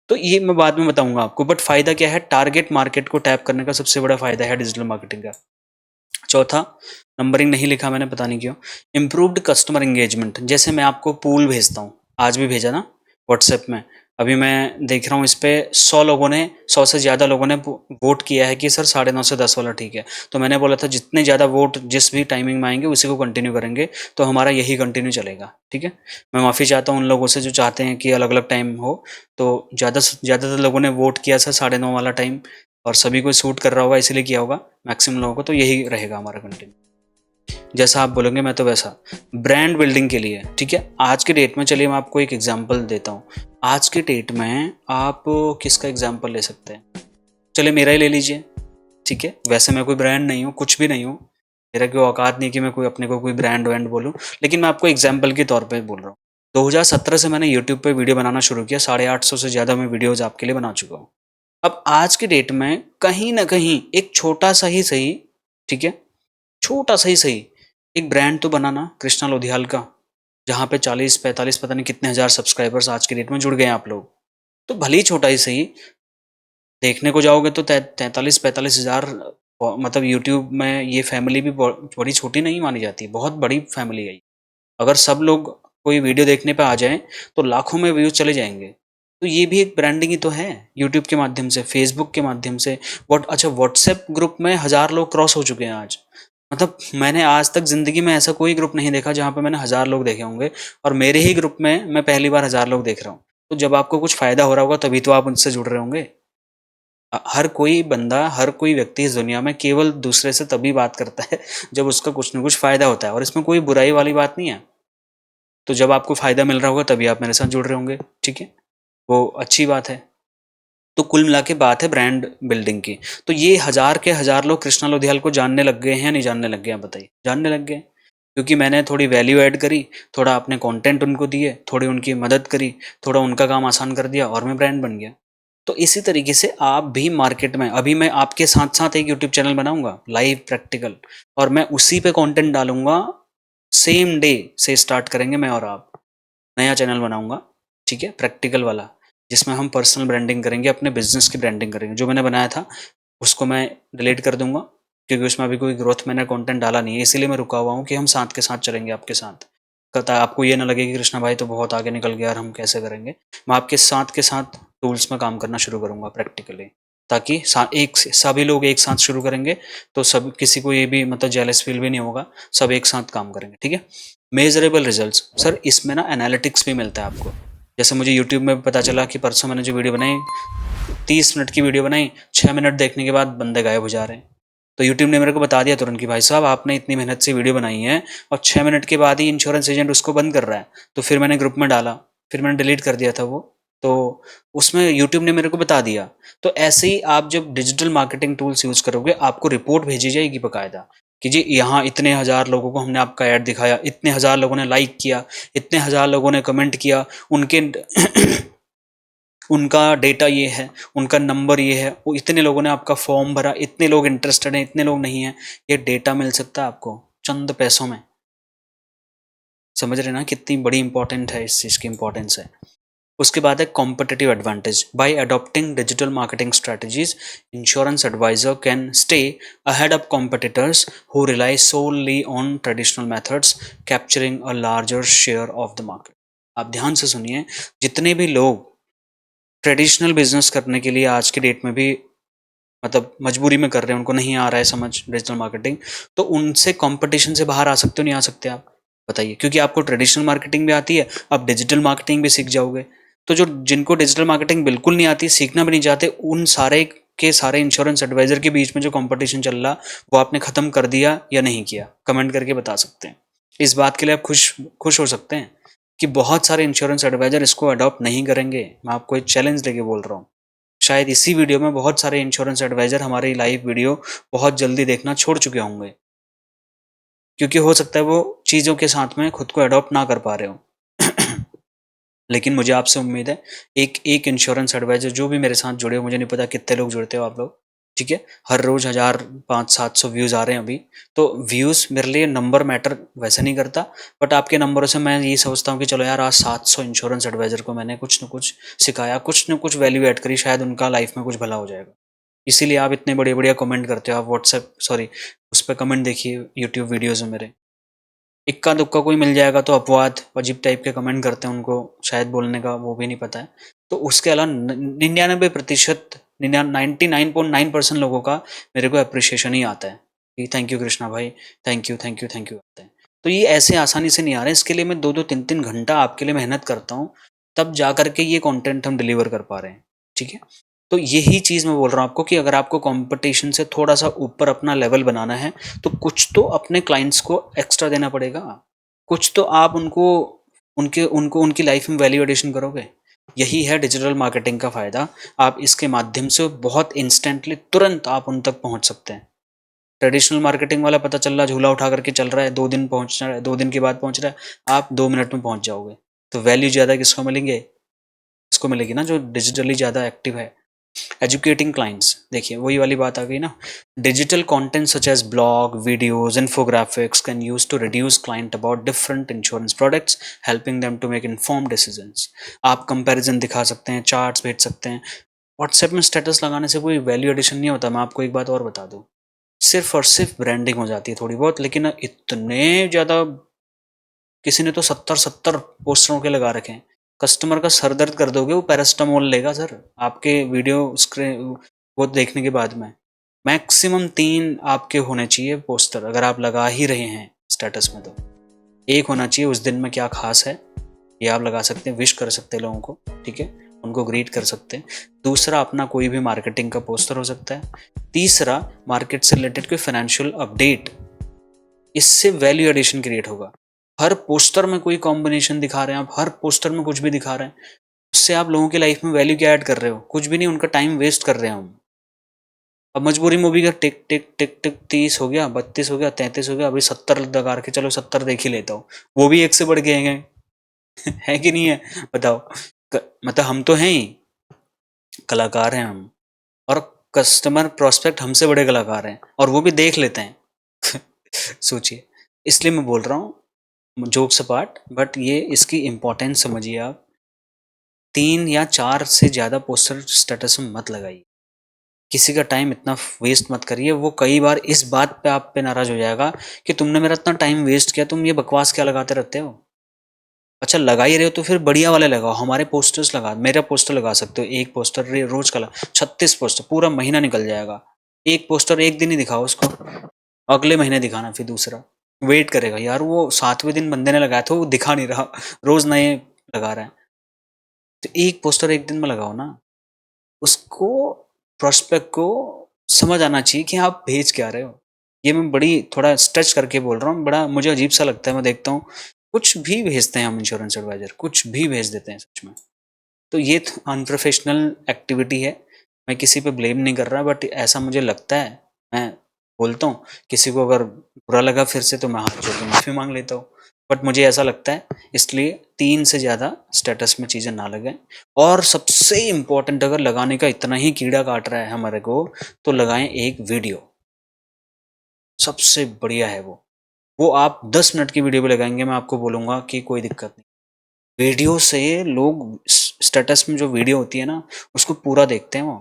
तो ये मैं बाद में बताऊंगा आपको, बट फायदा क्या है, टारगेट मार्केट को टैप करने का सबसे बड़ा फायदा है डिजिटल मार्केटिंग का। चौथा, नंबरिंग नहीं लिखा मैंने, पता नहीं क्यों, इम्प्रूव्ड कस्टमर एंगेजमेंट। जैसे मैं आपको पूल भेजता हूँ, आज भी भेजा ना व्हाट्सएप में, अभी मैं देख रहा हूँ इस पे 100 लोगों ने, 100 से ज़्यादा लोगों ने वोट किया है कि सर 9:30 से 10 वाला ठीक है। तो मैंने बोला था जितने ज़्यादा वोट जिस भी टाइमिंग में आएंगे उसी को कंटिन्यू करेंगे, तो हमारा यही कंटिन्यू चलेगा, ठीक है। मैं माफ़ी चाहता हूँ उन लोगों से जो चाहते हैं कि अलग अलग टाइम हो, तो ज़्यादातर लोगों ने वोट किया सर 9:30 वाला टाइम, और सभी को सूट कर रहा होगा इसलिए किया होगा मैक्सिमम लोगों को, तो यही रहेगा हमारा कंटिन्यू, जैसा आप बोलोगे मैं तो वैसा। ब्रांड बिल्डिंग के लिए, ठीक है, आज के डेट में, चलिए मैं आपको एक एग्जांपल देता हूँ। आज के डेट में आप किसका एग्जांपल ले सकते हैं? चलिए मेरा ही ले लीजिए, ठीक है। वैसे मैं कोई ब्रांड नहीं हूँ, कुछ भी नहीं हूँ, मेरा कोई औकात नहीं कि मैं कोई अपने को कोई ब्रांड वैंड बोलूँ, लेकिन मैं आपको एग्जाम्पल के तौर पर बोल रहा हूँ। 2017 से मैंने यूट्यूब पर वीडियो बनाना शुरू किया, 850 से ज़्यादा मैं वीडियोज़ आपके लिए बना चुका हूँ। अब आज के डेट में कहीं ना कहीं एक छोटा सा ही सही, ठीक है, छोटा सा ही सही एक ब्रांड तो बनाना, कृष्णा लोधियाल का, जहाँ पे 40-45 पता नहीं कितने हजार सब्सक्राइबर्स आज के डेट में जुड़ गए हैं आप लोग। तो भले ही छोटा ही सही, देखने को जाओगे तो 43-45 हजार मतलब यूट्यूब में ये फैमिली भी बड़ी छोटी नहीं मानी जाती, बहुत बड़ी फैमिली है। अगर सब लोग कोई वीडियो देखने पे आ जाएं तो लाखों में व्यूज चले जाएंगे। तो ये भी एक ब्रांडिंग ही तो है, यूट्यूब के माध्यम से, फेसबुक के माध्यम से। अच्छा, व्हाट्सएप ग्रुप में 1000 लोग क्रॉस हो चुके हैं आज। मतलब मैंने आज तक जिंदगी में ऐसा कोई ग्रुप नहीं देखा जहाँ पे मैंने 1000 लोग देखे होंगे, और मेरे ही ग्रुप में मैं पहली बार 1000 लोग देख रहा हूँ। तो जब आपको कुछ फायदा हो रहा होगा तभी तो आप उनसे जुड़ रहे होंगे। हर कोई बंदा, हर कोई व्यक्ति इस दुनिया में केवल दूसरे से तभी बात करता है जब उसका कुछ ना कुछ फायदा होता है, और इसमें कोई बुराई वाली बात नहीं है। तो जब आपको फायदा मिल रहा होगा तभी आप मेरे साथ जुड़ रहे होंगे, ठीक है, वो अच्छी बात है। तो कुल मिला के बात है ब्रांड बिल्डिंग की। तो ये 1000 के 1000 लोग कृष्णा लोधियाल को जानने लग गए हैं या नहीं जानने लग गए हैं, बताइए? जानने लग गए, क्योंकि मैंने थोड़ी वैल्यू ऐड करी, थोड़ा अपने कंटेंट उनको दिए, थोड़ी उनकी मदद करी, थोड़ा उनका काम आसान कर दिया, और मैं ब्रांड बन गया। तो इसी तरीके से आप भी मार्केट में, अभी मैं आपके साथ साथ एक यूट्यूब चैनल बनाऊंगा लाइव प्रैक्टिकल, और मैं उसी पे कंटेंट डालूंगा। सेम डे से स्टार्ट करेंगे मैं और आप, नया चैनल बनाऊंगा, ठीक है, प्रैक्टिकल वाला, जिसमें हम पर्सनल ब्रांडिंग करेंगे, अपने बिजनेस की ब्रांडिंग करेंगे। जो मैंने बनाया था उसको मैं डिलीट कर दूंगा, क्योंकि उसमें अभी कोई ग्रोथ मैंने कंटेंट डाला नहीं है, इसीलिए मैं रुका हुआ हूँ कि हम साथ के साथ चलेंगे आपके साथ। कहता है आपको ये ना लगे कि कृष्णा भाई तो बहुत आगे निकल गया और हम कैसे करेंगे। मैं आपके साथ के साथ टूल्स में काम करना शुरू करूंगा प्रैक्टिकली, ताकि सभी लोग एक साथ शुरू करेंगे, तो सब, किसी को ये भी मतलब जेलस फील भी नहीं होगा, सब एक साथ काम करेंगे, ठीक है। मेजरेबल रिजल्ट्स, सर इसमें ना एनालिटिक्स भी मिलता है आपको। जैसे मुझे यूट्यूब में पता चला कि परसों मैंने जो वीडियो बनाई, 30 मिनट की वीडियो बनाई, 6 मिनट देखने के बाद बंदे गायब हो जा रहे हैं। तो यूट्यूब ने मेरे को बता दिया तुरंत कि भाई साहब आपने इतनी मेहनत से वीडियो बनाई है और 6 मिनट के बाद ही इंश्योरेंस एजेंट उसको बंद कर रहा है। तो फिर मैंने ग्रुप में डाला, फिर मैंने डिलीट कर दिया था वो। तो उसमें यूट्यूब ने मेरे को बता दिया। तो ऐसे ही आप जब डिजिटल मार्केटिंग टूल्स यूज करोगे, आपको रिपोर्ट भेजी जाएगी बकायदा कि जी यहाँ इतने 1000 लोगों को हमने आपका ऐड दिखाया, इतने 1000 लोगों ने लाइक किया, इतने 1000 लोगों ने कमेंट किया, उनके उनका डेटा ये है, उनका नंबर ये है, वो इतने लोगों ने आपका फॉर्म भरा, इतने लोग इंटरेस्टेड हैं, इतने लोग नहीं हैं। ये डेटा मिल सकता है आपको चंद पैसों में। समझ रहे ना कितनी बड़ी इंपॉर्टेंट है, इस चीज़ की इंपॉर्टेंस है। उसके बाद है competitive advantage. By adopting digital marketing strategies, insurance advisor can stay ahead of competitors who rely solely on traditional methods, capturing a larger share of the market. आप ध्यान से सुनिए, जितने भी लोग ट्रेडिशनल बिजनेस करने के लिए आज के डेट में भी मतलब मजबूरी में कर रहे हैं, उनको नहीं आ रहा है समझ डिजिटल मार्केटिंग, तो उनसे कंपटीशन से बाहर आ सकते हो नहीं आ सकते आप, बताइए? क्योंकि आपको ट्रेडिशनल मार्केटिंग भी आती है, आप डिजिटल मार्केटिंग भी सीख जाओगे। तो जो जिनको डिजिटल मार्केटिंग बिल्कुल नहीं आती, सीखना भी नहीं चाहते, उन सारे के सारे इंश्योरेंस एडवाइजर के बीच में जो कंपटीशन चल रहा, वो आपने खत्म कर दिया या नहीं किया? कमेंट करके बता सकते हैं। इस बात के लिए आप खुश खुश हो सकते हैं कि बहुत सारे इंश्योरेंस एडवाइजर इसको अडॉप्ट नहीं करेंगे। मैं आपको एक चैलेंज लेके बोल रहा हूँ। शायद इसी वीडियो में बहुत सारे इंश्योरेंस एडवाइजर हमारी लाइव वीडियो बहुत जल्दी देखना छोड़ चुके होंगे, क्योंकि हो सकता है वो चीज़ों के साथ में खुद को अडॉप्ट ना कर पा रहे हो। लेकिन मुझे आपसे उम्मीद है, एक एक इंश्योरेंस एडवाइजर जो भी मेरे साथ जुड़े हो, मुझे नहीं पता कितने लोग जुड़ते हो आप लोग, ठीक है, हर रोज 1000 500-700 व्यूज आ रहे हैं अभी। तो व्यूज मेरे लिए नंबर मैटर वैसे नहीं करता, बट आपके नंबरों से मैं ये सोचता हूँ कि चलो यार, आज 700 इंश्योरेंस एडवाइजर को मैंने कुछ न कुछ सिखाया, कुछ न कुछ वैल्यू ऐड करी, शायद उनका लाइफ में कुछ भला हो जाएगा। इसीलिए आप इतने बढ़िया बढ़िया कमेंट करते हो। आप व्हाट्सएप, सॉरी, उस पर कमेंट देखिए यूट्यूब वीडियोज़ में मेरे, इक्का दुक्का कोई मिल जाएगा तो अपवाद अजीब टाइप के कमेंट करते हैं, उनको शायद बोलने का वो भी नहीं पता है। तो उसके अलावा 99%, 99.9% लोगों का मेरे को अप्रिशिएशन ही आता है कि थैंक यू कृष्णा भाई, thank you thank you thank you आता है। तो ये ऐसे आसानी से नहीं आ रहा है, इसके लिए मैं 2-2 3-3 घंटा आपके लिए मेहनत करता हूँ, तब जा करके ये कंटेंट हम डिलीवर कर पा रहे हैं, ठीक है। तो यही चीज़ मैं बोल रहा हूँ आपको कि अगर आपको कंपटीशन से थोड़ा सा ऊपर अपना लेवल बनाना है, तो कुछ तो अपने क्लाइंट्स को एक्स्ट्रा देना पड़ेगा, कुछ तो आप उनको उनके उनको उनकी लाइफ में वैल्यू एडिशन करोगे। यही है डिजिटल मार्केटिंग का फ़ायदा। आप इसके माध्यम से बहुत इंस्टेंटली, तुरंत आप उन तक पहुंच सकते हैं। ट्रेडिशनल मार्केटिंग वाला पता चल रहा है झूला उठा करके चल रहा है, 2 दिन पहुंच रहा है, 2 दिन के बाद पहुंच रहा है, आप 2 मिनट में पहुंच जाओगे। तो वैल्यू ज़्यादा किसको मिलेंगे? इसको मिलेगी ना जो डिजिटली ज़्यादा एक्टिव है। एजुकेटिंग क्लाइंट्स, देखिए वही वाली बात आ गई ना। Digital content such as blog, videos, infographics can use to reduce client about different insurance products, helping them to make informed decisions. आप कंपैरिजन दिखा सकते हैं, चार्ट्स भेज सकते हैं। व्हाट्सएप में स्टेटस लगाने से कोई वैल्यू एडिशन नहीं होता। मैं आपको एक बात और बता दूं, सिर्फ और सिर्फ ब्रांडिंग हो जाती है थोड़ी बहुत, लेकिन इतने ज़्यादा, किसी ने तो 70-70 पोस्टरों के लगा रखे हैं। कस्टमर का सर दर्द कर दोगे, वो पैरास्टामोल लेगा सर आपके वीडियो स्क्रीन वो देखने के बाद में। मैक्सिमम 3 आपके होने चाहिए पोस्टर, अगर आप लगा ही रहे हैं स्टेटस में तो। एक होना चाहिए उस दिन में क्या खास है, ये आप लगा सकते हैं, विश कर सकते हैं लोगों को, ठीक है, उनको ग्रीट कर सकते हैं। दूसरा अपना कोई भी मार्केटिंग का पोस्टर हो सकता है। तीसरा मार्केट से रिलेटेड कोई फाइनेंशियल अपडेट, इससे वैल्यू एडिशन क्रिएट होगा। हर पोस्टर में कोई कॉम्बिनेशन दिखा रहे हैं आप, हर पोस्टर में कुछ भी दिखा रहे हैं, उससे आप लोगों की लाइफ में वैल्यू क्या ऐड कर रहे हो? कुछ भी नहीं, उनका टाइम वेस्ट कर रहे हैं हम। अब मजबूरी मूवी का टिक टिक टिक टिक 30 हो गया, 32 हो गया, 33 हो गया, अभी 70 लगा के चलो 70 देख ही लेता हूँ, वो भी एक से बढ़ के हैं है कि नहीं है बताओ? मतलब हम तो हैं ही, कलाकार हैं हम, और कस्टमर प्रोस्पेक्ट हमसे बड़े कलाकार हैं, और वो भी देख लेते हैं सोचिए। इसलिए मैं बोल रहा हूँ जोक्स अपार्ट, बट ये इसकी इम्पोर्टेंस समझिए आप। 3 या 4 से ज़्यादा पोस्टर स्टेटस में मत लगाइए, किसी का टाइम इतना वेस्ट मत करिए। वो कई बार इस बात पे आप पे नाराज हो जाएगा कि तुमने मेरा इतना टाइम वेस्ट किया, तुम ये बकवास क्या लगाते रहते हो। अच्छा लगा ही रहे हो तो फिर बढ़िया वाले लगाओ, हमारे पोस्टर्स लगा, मेरा पोस्टर लगा सकते हो, एक पोस्टर रोज का 36 पोस्टर पूरा महीना निकल जाएगा। एक पोस्टर एक दिन ही दिखाओ उसको, अगले महीने दिखाना फिर दूसरा, वेट करेगा यार, वो 7वें दिन बंदे ने लगाया था वो दिखा नहीं रहा, रोज नए लगा रहे हैं, तो एक पोस्टर एक दिन में लगाओ ना। उसको प्रोस्पेक्ट को समझ आना चाहिए कि आप भेज क्या रहे हो। ये मैं बड़ी थोड़ा स्ट्रेच करके बोल रहा हूँ, बड़ा मुझे अजीब सा लगता है, मैं देखता हूँ कुछ भी भेजते हैं हम इंश्योरेंस एडवाइजर, कुछ भी भेज देते हैं सच में। तो ये अनप्रोफेशनल एक्टिविटी है, मैं किसी पे ब्लेम नहीं कर रहा, बट ऐसा मुझे लगता है, मैं बोलता हूँ। किसी को अगर बुरा लगा फिर से तो मैं हाथ जोड़ के माफ़ी मांग लेता हूँ, बट मुझे ऐसा लगता है, इसलिए 3 से ज़्यादा स्टेटस में चीज़ें ना लगाएं। और सबसे इम्पोर्टेंट, अगर लगाने का इतना ही कीड़ा काट रहा है हमारे को, तो लगाएं एक वीडियो, सबसे बढ़िया है वो आप 10 मिनट की वीडियो भी लगाएंगे, मैं आपको बोलूँगा कि कोई दिक्कत नहीं। वीडियो से लोग स्टेटस में जो वीडियो होती है ना, उसको पूरा देखते हैं, वो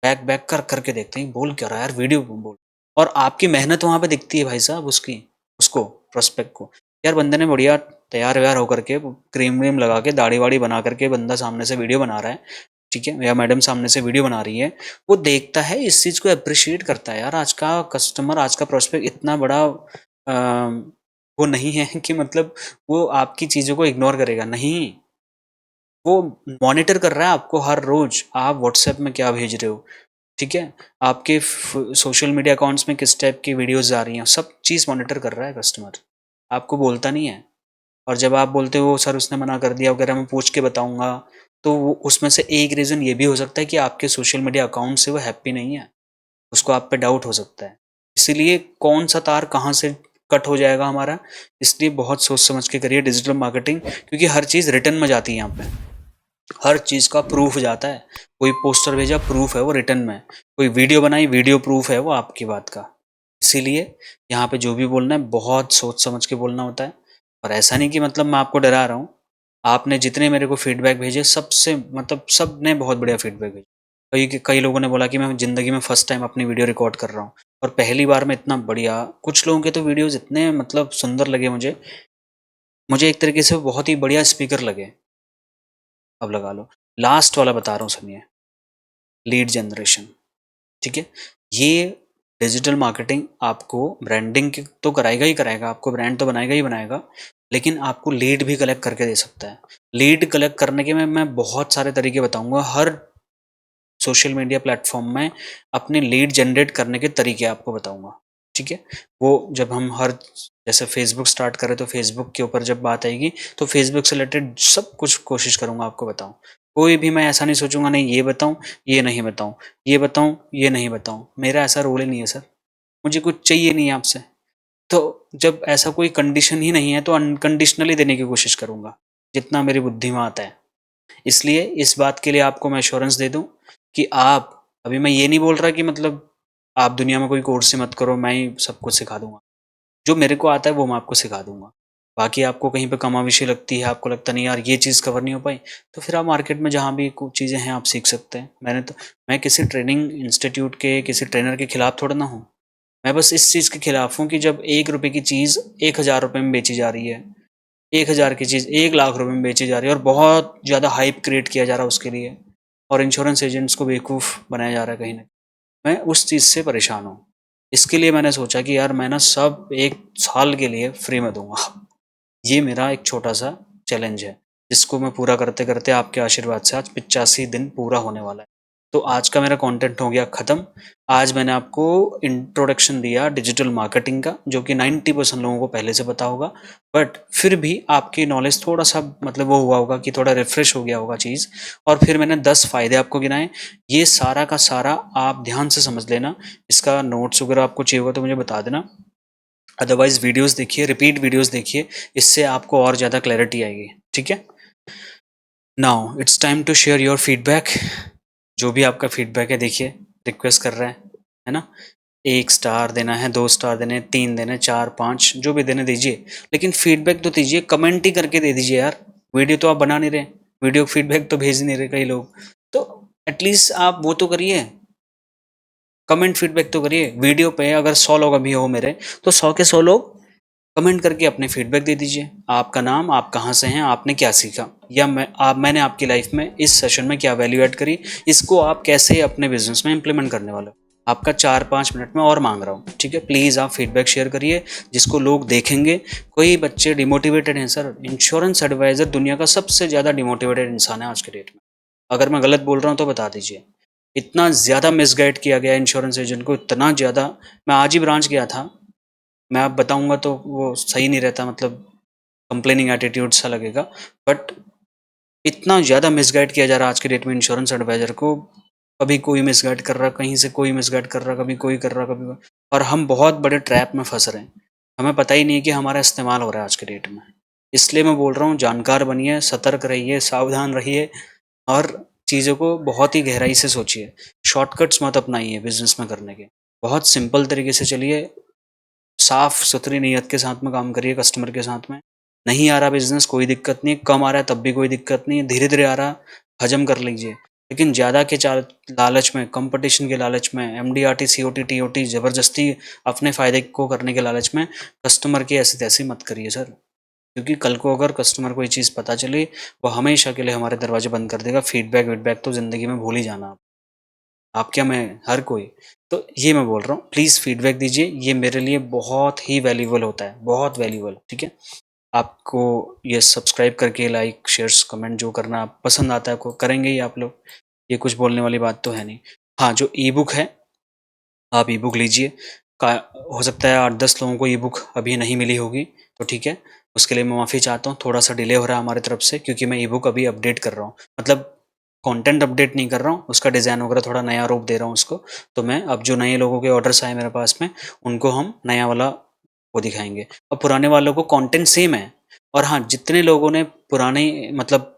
बैक बैक कर करके देखते हैं, बोल क्या रहा है यार, वीडियो बोल। और आपकी मेहनत वहां पे दिखती है भाई साहब, उसकी उसको प्रोस्पेक्ट को, यार बंदे ने बढ़िया तैयार व्यार होकर के, क्रीम व्रीम लगा के, दाढ़ी वाड़ी बना करके बंदा सामने से वीडियो बना रहा है, ठीक है, या मैडम सामने से वीडियो बना रही है, वो देखता है, इस चीज को अप्रिशिएट करता है। यार आज का कस्टमर, आज का प्रोस्पेक्ट इतना बड़ा वो नहीं है कि मतलब वो आपकी चीजों को इग्नोर करेगा, नहीं, वो मॉनिटर कर रहा है आपको हर रोज, आप व्हाट्सएप में क्या भेज रहे हो, ठीक है, आपके सोशल मीडिया अकाउंट्स में किस टाइप की वीडियोस आ रही हैं, सब चीज़ मॉनिटर कर रहा है कस्टमर, आपको बोलता नहीं है। और जब आप बोलते हो सर उसने मना कर दिया वगैरह, मैं पूछ के बताऊंगा, तो उसमें से एक रीज़न ये भी हो सकता है कि आपके सोशल मीडिया अकाउंट से वो हैप्पी नहीं है, उसको आप पे डाउट हो सकता है। इसीलिए कौन सा तार कहाँ से कट हो जाएगा हमारा, इसलिए बहुत सोच समझ के करिए डिजिटल मार्केटिंग, क्योंकि हर चीज़ रिटर्न में जाती है यहाँ पे, हर चीज़ का प्रूफ जाता है। कोई पोस्टर भेजा, प्रूफ है वो रिटर्न में, कोई वीडियो बनाई, वीडियो प्रूफ है वो आपकी बात का। इसीलिए यहाँ पे जो भी बोलना है बहुत सोच समझ के बोलना होता है। और ऐसा नहीं कि मतलब मैं आपको डरा रहा हूँ, आपने जितने मेरे को फीडबैक भेजे सबसे मतलब सब ने बहुत बढ़िया फीडबैक भेजा। कई लोगों ने बोला कि मैं ज़िंदगी में फर्स्ट टाइम अपनी वीडियो रिकॉर्ड कर रहा हूँ और पहली बार में इतना बढ़िया, कुछ लोगों के तो वीडियोज़ इतने मतलब सुंदर लगे मुझे, मुझे एक तरीके से बहुत ही बढ़िया स्पीकर लगे। अब लगा लो, लास्ट वाला बता रहा हूँ सुनिए, लीड जनरेशन, ठीक है, ये डिजिटल मार्केटिंग आपको ब्रांडिंग तो कराएगा ही कराएगा, आपको ब्रांड तो बनाएगा ही बनाएगा, लेकिन आपको लीड भी कलेक्ट करके दे सकता है। लीड कलेक्ट करने के मैं बहुत सारे तरीके बताऊंगा, हर सोशल मीडिया प्लेटफॉर्म में अपने लीड जनरेट करने के तरीके आपको बताऊंगा, ठीक है। वो जब हम हर जैसे फेसबुक स्टार्ट करें तो फेसबुक के ऊपर जब बात आएगी तो फेसबुक से रिलेटेड सब कुछ कोशिश करूंगा आपको बताऊं। कोई भी मैं ऐसा नहीं सोचूंगा नहीं ये बताऊं, ये नहीं बताऊं, ये बताऊं, ये नहीं बताऊं, मेरा ऐसा रोल ही नहीं है सर, मुझे कुछ चाहिए नहीं है आपसे। तो जब ऐसा कोई कंडीशन ही नहीं है तो अनकंडीशनली देने की कोशिश करूंगा जितना मेरी बुद्धि में आता है। इसलिए इस बात के लिए आपको मैं एश्योरेंस दे दूं कि आप, अभी मैं ये नहीं बोल रहा कि मतलब आप दुनिया में कोई कोर्स से मत करो, मैं ही सब कुछ सिखा दूंगा, जो मेरे को आता है वो मैं आपको सिखा दूंगा। बाकी आपको कहीं पे कमाविशी लगती है, आपको लगता नहीं यार ये चीज़ कवर नहीं हो पाई, तो फिर आप मार्केट में जहाँ भी कुछ चीज़ें हैं आप सीख सकते हैं। मैं किसी ट्रेनिंग इंस्टीट्यूट के किसी ट्रेनर के खिलाफ थोड़ा ना हूँ, मैं बस इस चीज़ के खिलाफ हूँ कि जब 1 रुपए की चीज़ 1000 रुपए में बेची जा रही है, 1000 की चीज़ 1 लाख रुपए में बेची जा रही है और बहुत ज़्यादा हाइप क्रिएट किया जा रहा है उसके लिए, और इंश्योरेंस एजेंट्स को बेवकूफ़ बनाया जा रहा है कहीं न। मैं उस चीज़ से परेशान हूँ। इसके लिए मैंने सोचा कि यार मैं ना सब 1 साल के लिए फ्री में दूँगा। ये मेरा एक छोटा-सा चैलेंज है, जिसको मैं पूरा करते-करते आपके आशीर्वाद से आज 85 दिन पूरा होने वाला है। तो आज का मेरा कंटेंट हो गया ख़त्म। आज मैंने आपको इंट्रोडक्शन दिया डिजिटल मार्केटिंग का, जो कि 90% लोगों को पहले से पता होगा, बट फिर भी आपकी नॉलेज थोड़ा-सा मतलब वो हुआ होगा कि थोड़ा रिफ्रेश हो गया होगा चीज़। और फिर मैंने 10 फ़ायदे आपको गिनाए। ये सारा का सारा आप ध्यान से समझ लेना। इसका नोट्स वगैरह आपको चाहिए होगा तो मुझे बता देना। अदरवाइज़ वीडियोज़ देखिए, रिपीट वीडियोज़ देखिए, इससे आपको और ज़्यादा क्लैरिटी आएगी, ठीक है? Now it's time to share your feedback. जो भी आपका फीडबैक है देखिए, रिक्वेस्ट कर रहा है ना? 1 स्टार देना है, 2 स्टार देने हैं, 3 देने हैं, 4, 5 जो भी देने दीजिए, लेकिन फीडबैक तो दीजिए, कमेंट ही करके दे दीजिए यार। वीडियो तो आप बना नहीं रहे, वीडियो फीडबैक तो भेज नहीं रहे कई लोग, तो एटलीस्ट आप वो तो करिए, कमेंट फीडबैक तो करिए। वीडियो पे अगर 100 लोग अभी हो मेरे, तो 100 के 100 लोग कमेंट करके अपने फीडबैक दे दीजिए। आपका नाम, आप कहाँ से हैं, आपने क्या सीखा, या मैंने आपकी लाइफ में इस सेशन में क्या वैल्यू ऐड करी, इसको आप कैसे अपने बिजनेस में इंप्लीमेंट करने वाले हो। आपका 4-5 मिनट में और मांग रहा हूँ, ठीक है? प्लीज़ आप फीडबैक शेयर करिए, जिसको लोग देखेंगे। कोई बच्चे डिमोटिवेटेड हैं सर, इंश्योरेंस एडवाइज़र दुनिया का सबसे ज़्यादा डिमोटिवेटेड इंसान है आज के डेट में। अगर मैं गलत बोल रहा हूँ तो बता दीजिए। इतना ज़्यादा मिसगाइड किया गया है इंश्योरेंस एजेंट को, इतना ज़्यादा। मैं आज ही ब्रांच गया था, मैं अब बताऊँगा तो वो सही नहीं रहता, मतलब कंप्लेनिंग एटीट्यूड सा लगेगा, बट इतना ज़्यादा मिसगाइड किया जा रहा है आज के डेट में इंश्योरेंस एडवाइज़र को। कभी कोई मिसगाइड कर रहा है, कहीं से कोई मिसगाइड कर रहा है, कभी कोई कर रहा है, कभी कोई, और हम बहुत बड़े ट्रैप में फँस रहे हैं। हमें पता ही नहीं है कि हमारा इस्तेमाल हो रहा है आज के डेट में। इसलिए मैं बोल रहा हूँ, जानकार बनिए, सतर्क रहिए, सावधान रहिए और चीज़ों को बहुत ही गहराई से सोचिए। शॉर्टकट्स मत अपनाइए बिज़नेस में करने के। बहुत सिंपल तरीके से चलिए, साफ-सुथरी नीयत के साथ में काम करिए कस्टमर के साथ में। नहीं आ रहा बिज़नेस कोई दिक्कत नहीं है, कम आ रहा है तब भी कोई दिक्कत नहीं है, धीरे-धीरे आ रहा, हज़म कर लीजिए। लेकिन ज़्यादा के लालच में, कॉम्पिटिशन के लालच में, एमडीआरटी, सीओटी, टीओटी ज़बरदस्ती अपने फ़ायदे को करने के लालच में कस्टमर की ऐसी-तैसी मत करिए सर। क्योंकि कल को अगर कस्टमर को ये चीज़ पता चली, वो हमेशा के लिए हमारे दरवाज़े बंद कर देगा। फीडबैक-वीडबैक तो ज़िंदगी में भूल ही जाना आप। आप क्या, मैं, हर कोई। तो ये मैं बोल रहा हूँ, प्लीज़ फीडबैक दीजिए, ये मेरे लिए बहुत ही वैल्यूएबल होता है, बहुत वैल्यूएबल, ठीक है? आपको ये सब्सक्राइब करके लाइक, शेयर्स, कमेंट जो करना आप पसंद आता है आपको, करेंगे ही आप लोग। ये कुछ बोलने वाली बात तो है नहीं। हाँ, जो ई-बुक है, आप ई-बुक लीजिए। का हो सकता है 8-10 लोगों को ई-बुक अभी नहीं मिली होगी, तो ठीक है, उसके लिए मैं माफ़ी चाहता हूँ। थोड़ा-सा डिले हो रहा है हमारी तरफ से, क्योंकि मैं ई-बुक अभी अपडेट कर रहा हूँ। मतलब कंटेंट अपडेट नहीं कर रहा हूँ, उसका डिज़ाइन वगैरह थोड़ा नया रूप दे रहा हूँ उसको। तो मैं अब जो नए लोगों के ऑर्डर्स आए मेरे पास में, उनको हम नया वाला वो दिखाएँगे। और पुराने वालों को कंटेंट सेम है। और हाँ, जितने लोगों ने पुराने मतलब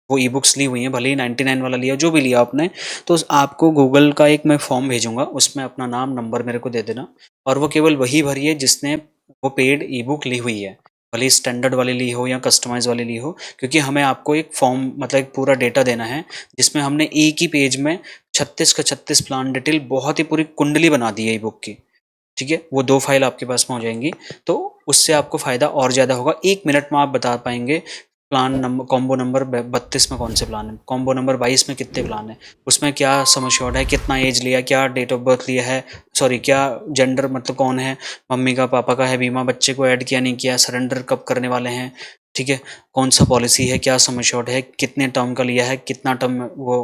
वो ई-बुक्स ली हुई हैं, भले ही 99 वाला लिया, जो भी लिया आपने, तो आपको गूगल का एक मैं फॉर्म भेजूँगा, उसमें अपना नाम, नंबर मेरे को दे देना, और वो केवल वही भरिए जिसने वो पेड ई-बुक ली हुई है। भले ही स्टैंडर्ड वाली ली हो या कस्टमाइज़ वाली ली हो, क्योंकि हमें आपको एक फॉर्म, मतलब एक पूरा डेटा देना है, जिसमें हमने एक ही पेज में 36 का 36 प्लान डिटेल, बहुत ही पूरी कुंडली बना दी है ई-बुक की, ठीक है? वो 2 फाइल आपके पास में हो जाएँगी, तो उससे आपको फ़ायदा और ज़्यादा होगा। 1 मिनट में आप बता पाएँगे प्लान नंबर, कॉम्बो नंबर 32 में कौन से प्लान है, कॉम्बो नंबर 22 में कितने प्लान है, उसमें क्या सम एश्योर्ड है, कितना एज लिया, क्या डेट ऑफ बर्थ लिया है, सॉरी क्या जेंडर, मतलब कौन है, मम्मी का, पापा का है बीमा, बच्चे को ऐड किया नहीं किया, सरेंडर कब करने वाले हैं, ठीक है? कौन सा पॉलिसी है, क्या सम एश्योर्ड है, कितने टर्म का लिया है, कितना टर्म वो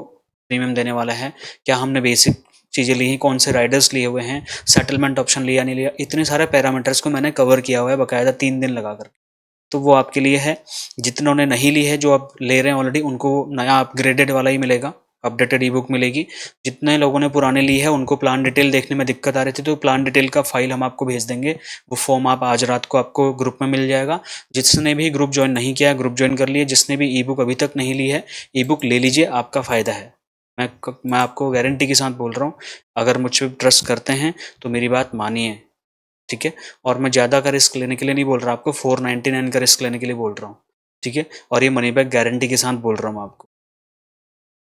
प्रीमियम देने वाला है, क्या हमने बेसिक चीज़ें ली हैं, कौन से राइडर्स लिए हुए हैं, सेटलमेंट ऑप्शन लिया नहीं लिया, इतने सारे पैरामीटर्स को मैंने कवर किया हुआ है बाकायदा 3 दिन लगा कर। तो वो आपके लिए है। जितनों ने नहीं ली है, जो आप ले रहे हैं ऑलरेडी, उनको नया अपग्रेडेड वाला ही मिलेगा, अपडेटेड ई-बुक मिलेगी। जितने लोगों ने पुराने ली है, उनको प्लान डिटेल देखने में दिक्कत आ रही थी, तो प्लान डिटेल का फाइल हम आपको भेज देंगे। वो फॉर्म आप आज रात को आपको ग्रुप में मिल जाएगा। जिसने भी ग्रुप ज्वाइन नहीं किया, ग्रुप ज्वाइन कर लिए। जिसने भी ई-बुक अभी तक नहीं ली है, ई-बुक ले लीजिए, आपका फ़ायदा है। मैं आपको गारंटी के साथ बोल रहा हूँ, अगर मुझ पे ट्रस्ट करते हैं तो मेरी बात मानिए, ठीक है? और मैं ज़्यादा का रिस्क लेने के लिए नहीं बोल रहा आपको, 499 का रिस्क लेने के लिए बोल रहा हूँ, ठीक है? और ये मनी बैक गारंटी के साथ बोल रहा हूँ मैं आपको।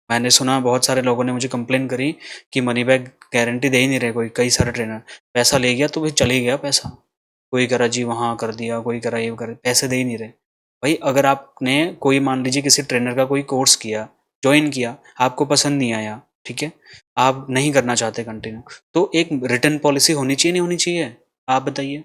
मैंने सुना बहुत सारे लोगों ने मुझे कंप्लेन करी कि मनी बैक गारंटी दे ही नहीं रहे कोई, कई सारे ट्रेनर। पैसा ले गया तो भाई चले गया पैसा। कोई करा जी वहाँ कर दिया, कोई करा ये कर, पैसे दे ही नहीं रहे। भाई अगर आपने कोई मान लीजिए किसी ट्रेनर का कोई कोर्स किया, ज्वाइन किया, आपको पसंद नहीं आया, ठीक है, आप नहीं करना चाहते कंटिन्यू, तो एक रिटर्न पॉलिसी होनी चाहिए नहीं होनी चाहिए? आप बताइए।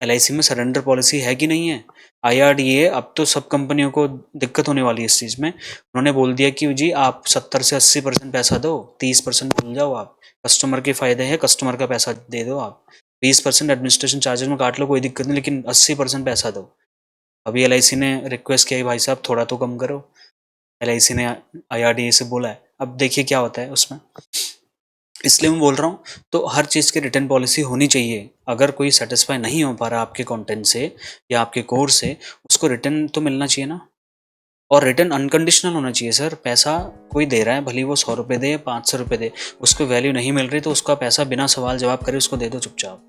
एलआईसी में सरेंडर पॉलिसी है कि नहीं है? आईआरडीए अब तो सब कंपनियों को दिक्कत होने वाली है इस चीज़ में। उन्होंने बोल दिया कि जी आप 70 से 80% पैसा दो, 30% भूल जाओ आप। कस्टमर के फ़ायदे हैं, कस्टमर का पैसा दे दो आप। 20% एडमिनिस्ट्रेशन चार्जेस में काट लो, कोई दिक्कत नहीं, लेकिन 80% पैसा दो। अभी एलआईसी ने रिक्वेस्ट किया है भाई साहब थोड़ा तो कम करो। एलआईसी ने आईआरडीए से बोला है, अब देखिए क्या होता है उसमें। इसलिए मैं बोल रहा हूँ, तो हर चीज़ की रिटर्न पॉलिसी होनी चाहिए। अगर कोई सेटिस्फाई नहीं हो पा रहा आपके कंटेंट से या आपके कोर्स से, उसको रिटर्न तो मिलना चाहिए ना। और रिटर्न अनकंडीशनल होना चाहिए सर। पैसा कोई दे रहा है, भले वो 100 रुपये दे या 500 रुपये दे, उसको वैल्यू नहीं मिल रही तो उसका पैसा बिना सवाल जवाब करे उसको दे दो चुपचाप।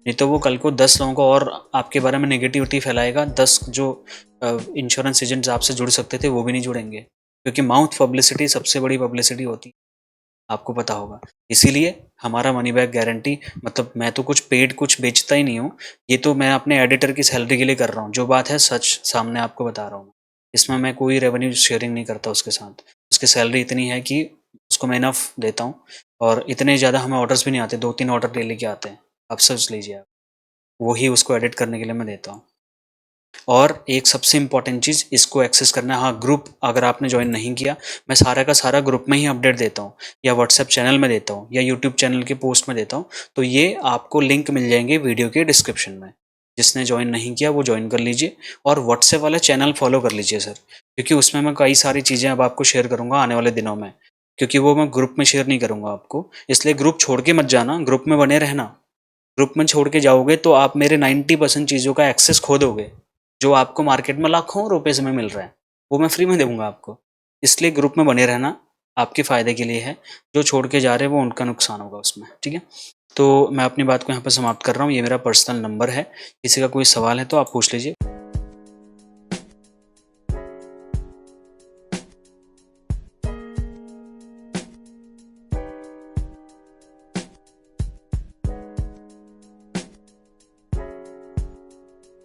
नहीं तो वो कल को 10 लोगों को और आपके बारे में नेगेटिविटी फैलाएगा। 10 जो इंश्योरेंस एजेंट्स आपसे जुड़ सकते थे वो भी नहीं जुड़ेंगे, क्योंकि माउथ पब्लिसिटी सबसे बड़ी पब्लिसिटी होती है, आपको पता होगा। इसीलिए हमारा मनी बैक गारंटी, मतलब मैं तो कुछ पेड कुछ बेचता ही नहीं हूँ, ये तो मैं अपने एडिटर की सैलरी के लिए कर रहा हूँ। जो बात है सच सामने आपको बता रहा हूँ। इसमें मैं कोई रेवेन्यू शेयरिंग नहीं करता उसके साथ। उसकी सैलरी इतनी है कि उसको मैं इनफ देता हूँ, और इतने ज़्यादा हमें ऑर्डर्स भी नहीं आते, 2-3 ऑर्डर ले लेके आते हैं। आप सोच लीजिए आप, वही उसको एडिट करने के लिए मैं देता हूँ। और एक सबसे इम्पॉर्टेंट चीज़, इसको एक्सेस करना है। हाँ, ग्रुप अगर आपने ज्वाइन नहीं किया, मैं सारा का सारा ग्रुप में ही अपडेट देता हूँ, या व्हाट्सएप चैनल में देता हूँ, या यूट्यूब चैनल के पोस्ट में देता हूँ। तो ये आपको लिंक मिल जाएंगे वीडियो के डिस्क्रिप्शन में। जिसने ज्वाइन नहीं किया वो ज्वाइन कर लीजिए, और व्हाट्सएप वाला चैनल फॉलो कर लीजिए सर, क्योंकि उसमें मैं कई सारी चीज़ें अब आपको शेयर करूँगा आने वाले दिनों में, क्योंकि वो मैं ग्रुप में शेयर नहीं करूँगा आपको। इसलिए ग्रुप छोड़ के मत जाना, ग्रुप में बने रहना। ग्रुप में छोड़ के जाओगे तो आप मेरे 90% चीज़ों का एक्सेस खो दोगे। जो आपको मार्केट में लाखों रुपए में मिल रहा है, वो मैं फ्री में दूंगा आपको। इसलिए ग्रुप में बने रहना, आपके फ़ायदे के लिए है। जो छोड़ के जा रहे हैं वो उनका नुकसान होगा उसमें, ठीक है। तो मैं अपनी बात को यहाँ पर समाप्त कर रहा हूँ। ये मेरा पर्सनल नंबर है, किसी का कोई सवाल है तो आप पूछ लीजिए।